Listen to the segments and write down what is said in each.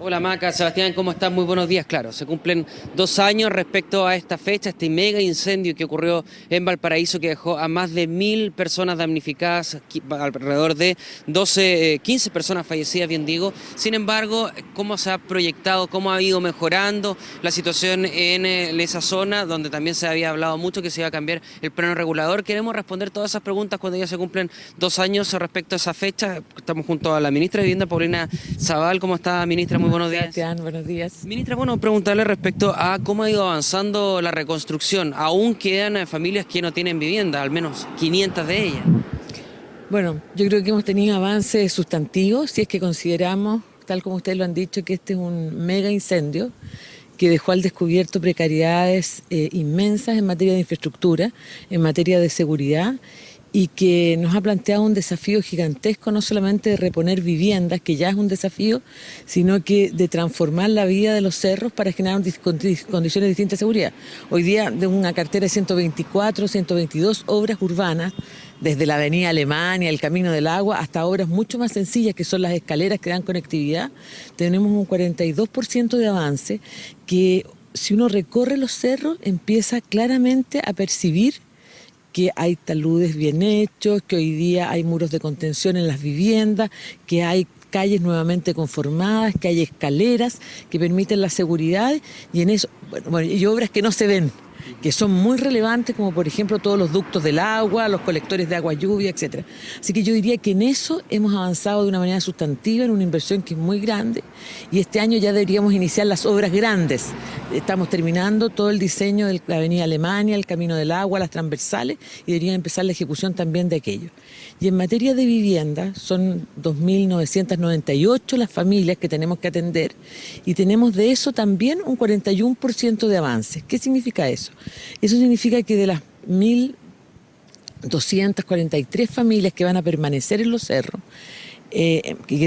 Hola Maca, Sebastián, ¿cómo estás? Muy buenos días. Claro, se cumplen 2 años respecto a esta fecha, este mega incendio que ocurrió en Valparaíso, que dejó a más de 1000 personas damnificadas, alrededor de 15 personas fallecidas, bien digo. Sin embargo, ¿cómo se ha proyectado, cómo ha ido mejorando la situación en esa zona, donde también se había hablado mucho que se iba a cambiar el plano regulador? Queremos responder todas esas preguntas cuando ya se cumplen 2 años respecto a esa fecha. Estamos junto a la ministra de Vivienda, Paulina Zabal. ¿Cómo está, ministra? Muy buenos días. Sebastián, buenos días. Ministra, bueno, preguntarle respecto a cómo ha ido avanzando la reconstrucción. Aún quedan familias que no tienen vivienda, al menos 500 de ellas. Bueno, yo creo que hemos tenido avances sustantivos, si es que consideramos, tal como ustedes lo han dicho, que este es un mega incendio que dejó al descubierto precariedades inmensas en materia de infraestructura, en materia de seguridad, y que nos ha planteado un desafío gigantesco, no solamente de reponer viviendas, que ya es un desafío, sino que de transformar la vida de los cerros para generar condiciones distintas de seguridad. Hoy día, de una cartera de 124, 122 obras urbanas, desde la avenida Alemania, el Camino del Agua, hasta obras mucho más sencillas, que son las escaleras que dan conectividad, tenemos un 42% de avance que, si uno recorre los cerros, empieza claramente a percibir que hay taludes bien hechos, que hoy día hay muros de contención en las viviendas, que hay calles nuevamente conformadas, que hay escaleras que permiten la seguridad y en eso, y obras que no se ven, que son muy relevantes, como por ejemplo todos los ductos del agua, los colectores de agua lluvia, etc. Así que yo diría que en eso hemos avanzado de una manera sustantiva, en una inversión que es muy grande, y este año ya deberíamos iniciar las obras grandes. Estamos terminando todo el diseño de la avenida Alemania, el Camino del Agua, las transversales, y debería empezar la ejecución también de aquello. Y en materia de vivienda, son 2.998 las familias que tenemos que atender, y tenemos de eso también un 41% de avance. ¿Qué significa eso? Eso significa que de las 1.243 familias que van a permanecer en los cerros,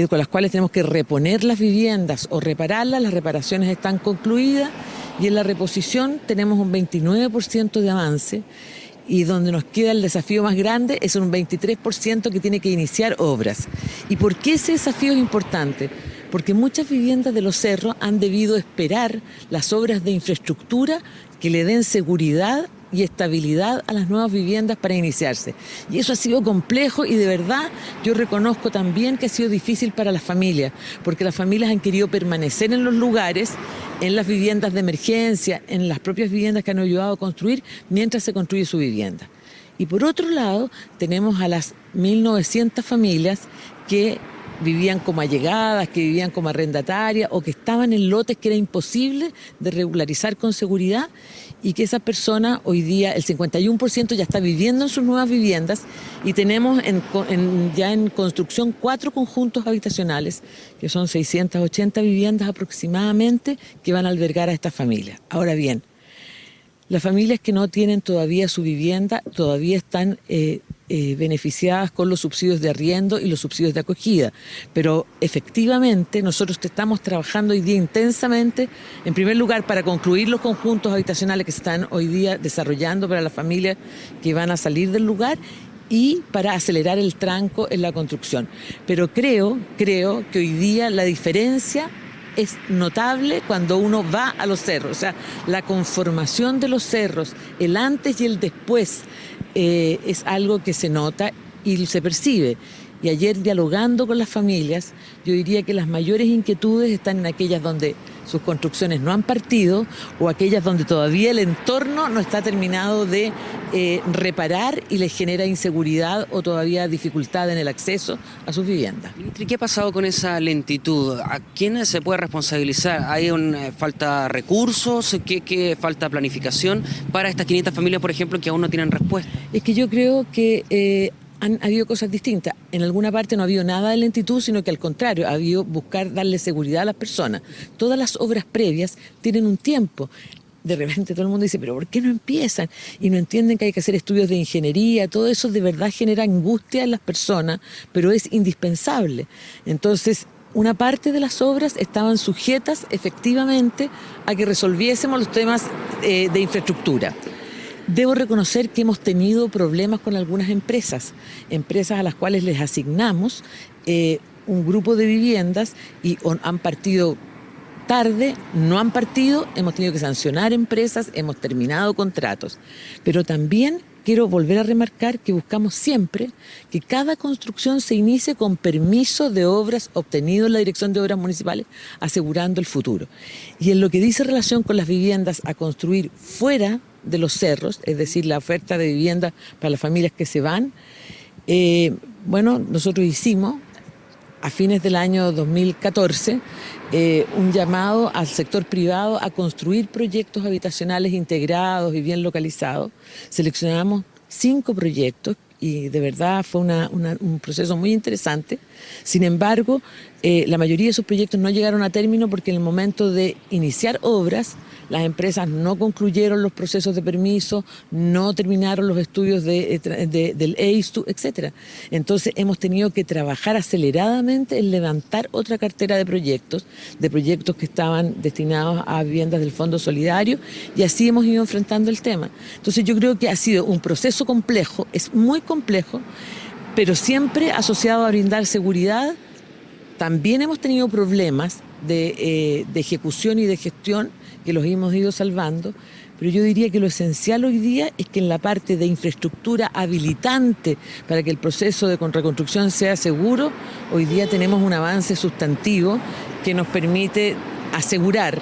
con las cuales tenemos que reponer las viviendas o repararlas, las reparaciones están concluidas, y en la reposición tenemos un 29% de avance, y donde nos queda el desafío más grande es un 23% que tiene que iniciar obras. ¿Y por qué ese desafío es importante? Porque muchas viviendas de los cerros han debido esperar las obras de infraestructura que le den seguridad y estabilidad a las nuevas viviendas para iniciarse. Y eso ha sido complejo, y de verdad yo reconozco también que ha sido difícil para las familias, porque las familias han querido permanecer en los lugares, en las viviendas de emergencia, en las propias viviendas que han ayudado a construir, mientras se construye su vivienda. Y por otro lado, tenemos a las 1.900 familias que vivían como allegadas, que vivían como arrendatarias o que estaban en lotes que era imposible de regularizar con seguridad, y que esas personas hoy día, el 51% ya está viviendo en sus nuevas viviendas, y tenemos ya en construcción 4 conjuntos habitacionales, que son 680 viviendas aproximadamente, que van a albergar a estas familias. Ahora bien, las familias que no tienen todavía su vivienda todavía están beneficiadas con los subsidios de arriendo y los subsidios de acogida. Pero efectivamente nosotros estamos trabajando hoy día intensamente, en primer lugar para concluir los conjuntos habitacionales que se están hoy día desarrollando para las familias que van a salir del lugar, y para acelerar el tranco en la construcción. Pero creo que hoy día la diferencia es notable cuando uno va a los cerros. O sea, la conformación de los cerros, el antes y el después, es algo que se nota y se percibe. Y ayer, dialogando con las familias, yo diría que las mayores inquietudes están en aquellas donde sus construcciones no han partido, o aquellas donde todavía el entorno no está terminado de reparar y les genera inseguridad o todavía dificultad en el acceso a sus viviendas. ¿Y qué ha pasado con esa lentitud? ¿A quién se puede responsabilizar? ¿Hay falta de recursos? ¿Qué falta planificación para estas 500 familias, por ejemplo, que aún no tienen respuesta? Es que yo creo que han habido cosas distintas. En alguna parte no ha habido nada de lentitud, sino que al contrario, ha habido buscar darle seguridad a las personas. Todas las obras previas tienen un tiempo. De repente todo el mundo dice, pero ¿por qué no empiezan? Y no entienden que hay que hacer estudios de ingeniería. Todo eso de verdad genera angustia en las personas, pero es indispensable. Entonces, una parte de las obras estaban sujetas efectivamente a que resolviésemos los temas de infraestructura. Debo reconocer que hemos tenido problemas con algunas empresas a las cuales les asignamos un grupo de viviendas, y han partido 4 o 5 meses después de que nosotros les asignamos ese grupo de viviendas. Y nosotros hemos tenido problemas con algunas empresas a las cuales les asignamos un grupo de viviendas, y han partido 4 o 5 meses después de que nosotros les asignamos ese grupo de viviendas. tarde, no han partido, hemos tenido que sancionar empresas, hemos terminado contratos. Pero también quiero volver a remarcar que buscamos siempre que cada construcción se inicie con permiso de obras obtenido en la Dirección de Obras Municipales, asegurando el futuro. Y en lo que dice relación con las viviendas a construir fuera de los cerros, es decir, la oferta de vivienda para las familias que se van, nosotros hicimos a fines del año 2014 un llamado al sector privado a construir proyectos habitacionales integrados y bien localizados. Seleccionamos 5 proyectos y de verdad fue un proceso muy interesante. Sin embargo, la mayoría de esos proyectos no llegaron a término porque en el momento de iniciar obras, las empresas no concluyeron los procesos de permiso, no terminaron los estudios del EISTU, etc. Entonces hemos tenido que trabajar aceleradamente en levantar otra cartera de proyectos que estaban destinados a viviendas del Fondo Solidario, y así hemos ido enfrentando el tema. Entonces yo creo que ha sido un proceso complejo, es muy complejo, pero siempre asociado a brindar seguridad. También hemos tenido problemas de ejecución y de gestión que los hemos ido salvando, pero yo diría que lo esencial hoy día es que en la parte de infraestructura habilitante para que el proceso de reconstrucción sea seguro, hoy día tenemos un avance sustantivo que nos permite asegurar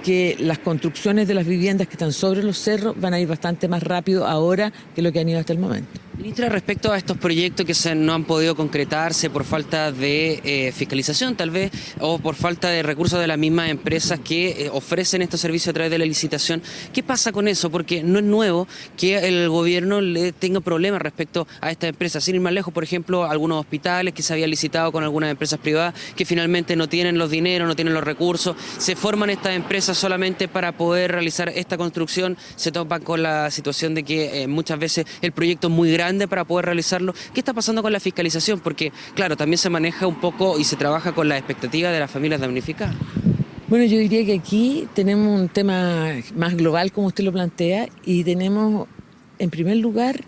que las construcciones de las viviendas que están sobre los cerros van a ir bastante más rápido ahora que lo que han ido hasta el momento. Ministra, respecto a estos proyectos que no han podido concretarse por falta de fiscalización tal vez, o por falta de recursos de las mismas empresas que ofrecen estos servicios a través de la licitación, ¿qué pasa con eso? Porque no es nuevo que el gobierno le tenga problemas respecto a estas empresas. Sin ir más lejos, por ejemplo, algunos hospitales que se habían licitado con algunas empresas privadas que finalmente no tienen los dineros, no tienen los recursos, se forman estas empresas solamente para poder realizar esta construcción, se topan con la situación de que muchas veces el proyecto es muy grande para poder realizarlo. ¿Qué está pasando con la fiscalización? Porque, claro, también se maneja un poco y se trabaja con la expectativa de las familias damnificadas. Bueno, yo diría que aquí tenemos un tema más global, como usted lo plantea, y tenemos, en primer lugar,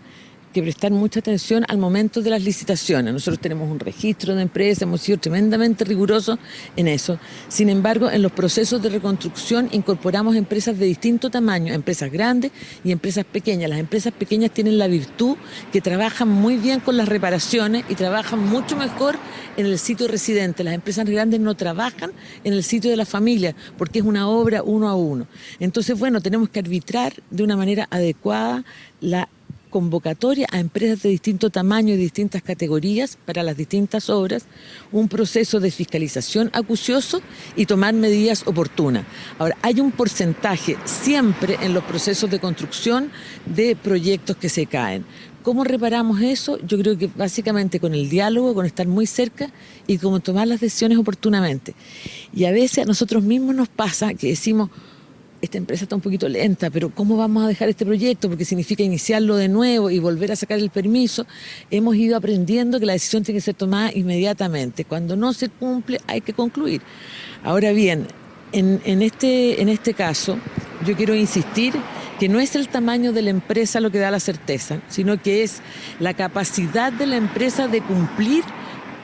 que prestar mucha atención al momento de las licitaciones. Nosotros tenemos un registro de empresas, hemos sido tremendamente rigurosos en eso. Sin embargo, en los procesos de reconstrucción incorporamos empresas de distinto tamaño, empresas grandes y empresas pequeñas. Las empresas pequeñas tienen la virtud que trabajan muy bien con las reparaciones y trabajan mucho mejor en el sitio residente. Las empresas grandes no trabajan en el sitio de la familia porque es una obra uno a uno. Entonces, tenemos que arbitrar de una manera adecuada la convocatoria a empresas de distinto tamaño y distintas categorías para las distintas obras, un proceso de fiscalización acucioso y tomar medidas oportunas. Ahora, hay un porcentaje siempre en los procesos de construcción de proyectos que se caen. ¿Cómo reparamos eso? Yo creo que básicamente con el diálogo, con estar muy cerca y con tomar las decisiones oportunamente. Y a veces a nosotros mismos nos pasa que decimos, esta empresa está un poquito lenta, pero ¿cómo vamos a dejar este proyecto? Porque significa iniciarlo de nuevo y volver a sacar el permiso. Hemos ido aprendiendo que la decisión tiene que ser tomada inmediatamente. Cuando no se cumple, hay que concluir. Ahora bien, en este caso, yo quiero insistir que no es el tamaño de la empresa lo que da la certeza, sino que es la capacidad de la empresa de cumplir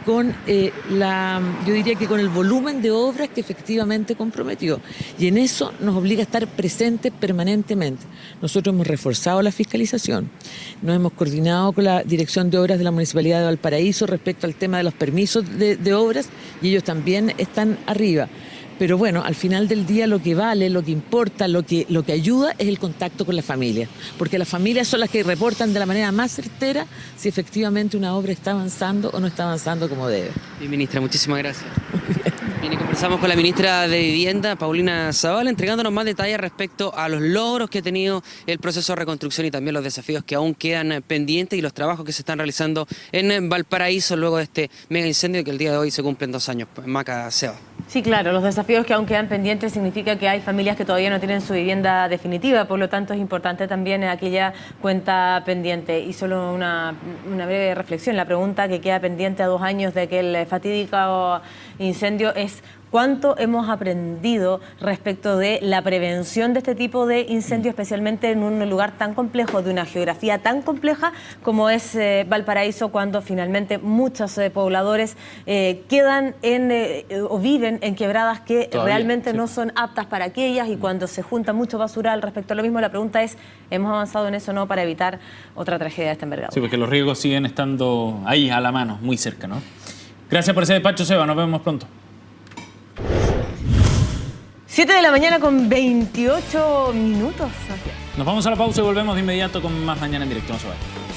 con yo diría que con el volumen de obras que efectivamente comprometió. Y en eso nos obliga a estar presentes permanentemente. Nosotros hemos reforzado la fiscalización, nos hemos coordinado con la Dirección de Obras de la Municipalidad de Valparaíso respecto al tema de los permisos de obras, y ellos también están arriba. Pero al final del día lo que vale, lo que importa, lo que ayuda es el contacto con la familia, porque las familias son las que reportan de la manera más certera si efectivamente una obra está avanzando o no está avanzando como debe. Bien, ministra, muchísimas gracias. Bien, y conversamos con la ministra de Vivienda, Paulina Zavala, entregándonos más detalles respecto a los logros que ha tenido el proceso de reconstrucción y también los desafíos que aún quedan pendientes y los trabajos que se están realizando en Valparaíso luego de este mega incendio que el día de hoy se cumplen 2 años. Maca, Seba. Sí, claro, los desafíos que aún quedan pendientes significa que hay familias que todavía no tienen su vivienda definitiva, por lo tanto es importante también aquella cuenta pendiente. Y solo una breve reflexión, la pregunta que queda pendiente a 2 años de aquel fatídico incendio es ¿Cuánto hemos aprendido respecto de la prevención de este tipo de incendios, especialmente en un lugar tan complejo, de una geografía tan compleja como es Valparaíso, cuando finalmente muchos pobladores quedan o viven en quebradas que realmente no son aptas para aquellas, y cuando se junta mucho basural respecto a lo mismo, la pregunta es, ¿hemos avanzado en eso o no para evitar otra tragedia de esta envergadura? Sí, porque los riesgos siguen estando ahí a la mano, muy cerca, ¿no? Gracias por ese despacho, Seba. Nos vemos pronto. 7 de la mañana con 28 minutos. Nos vamos a la pausa y volvemos de inmediato con más Mañana en Directo. No se vayan.